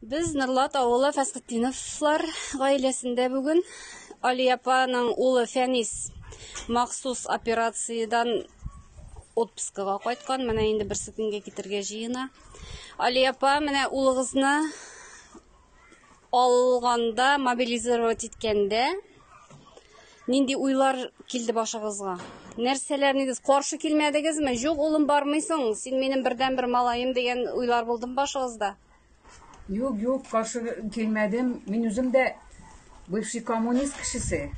Biz Нурлат авылы Фәсхетдиновлар гаиләсендә бүген Али апаның улы Фәнис махсус операциядан отпускага кайткан. Менә инде берсе көнгә китергә җыена. Али апа, менә улыгызны алганда, мобилизировать иткәндә нинди уйлар килде башыгызга? Нәрсәләрнегез каршы килмәдегезме? Юк, улым бармыйсың, син минем бердән-бер малаем дигән уйлар булдымы башыгызда? Yok, karşı gelmedim. Ben özüm de bывший komünist kişisi.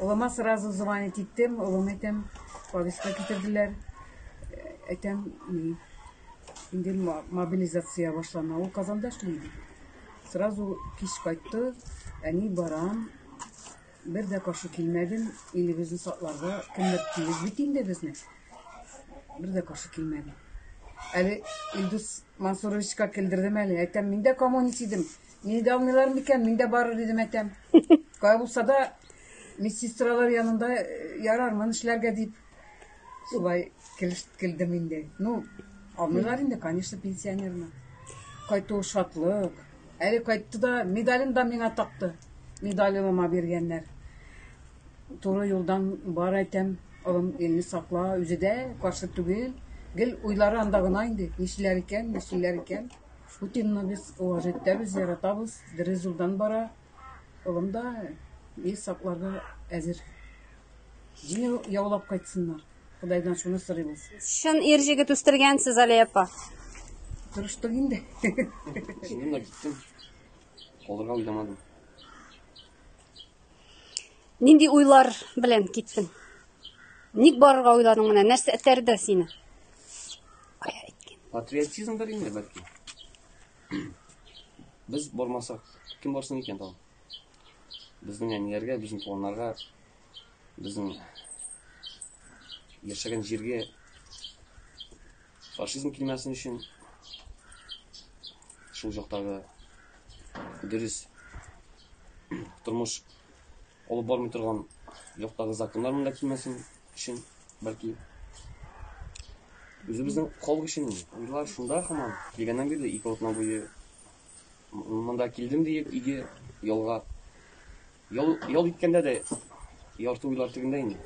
Olama sразу звонить ettim. Olam etem polis'e getirdiler. Etem indi mobilizasyaya başlama. O kazandaşlıydı. Sразу kişi kayıttı. Yani baram. Bir de karşı gelmedim. İli bizim satlarda kınırtıyız. Bitinde bizne. Bir de karşı gelmedim. Ali İldus Mansurovич'ka keldirdim Ali. Etem min de komünist idim. Mini de almıyorlar mıken? Min de barır idim etem. Kaybolsa da misyistralar yanında yarar mı? İşlerge deyip sulay keldim indi. No, almıyorlar indi. Конечно, pensionerine. Kayıttı o şatlık. Ali kayıttı da medalim da mina taktı. Medalımıma bergenler. Doğru yoldan bar etem. Oğlum elini sakla. Özü de karşı tügül. Gel uyları andağına indi. Neşiler iken. Putin'le biz uvajettemiz, yaratabız. Rezuldan bara. Oğlum da iyi saklarga әзір. Yine yaulap kaytsınlar. Kudaydan şunu sırayız. Şun erjigit üstürgensiz Ali apa. Tırıştık indi. Şimdi de gittim. Olurga uylamadım. Nindi уйлар белән киттең? Ник барырга уйладың менә? Нәрсә этәрде сине? Patriotizmdir inде belki. Biz bormasak kim borsun eken tamam. Bizning әниләргә, bizning туганнарга, bizning яшәгән җиргә фашизм килмәсен өчен шул жактагы дөрес тормыш алып бармый торган жактагы законнар монда килмәсен өчен belki Özümüzün kol kışın uylar şunda hamam. Gelgenden beri 2 otna boyu manda kildim deyip igi yolga yol itkende de yartı uylar tügünde indi.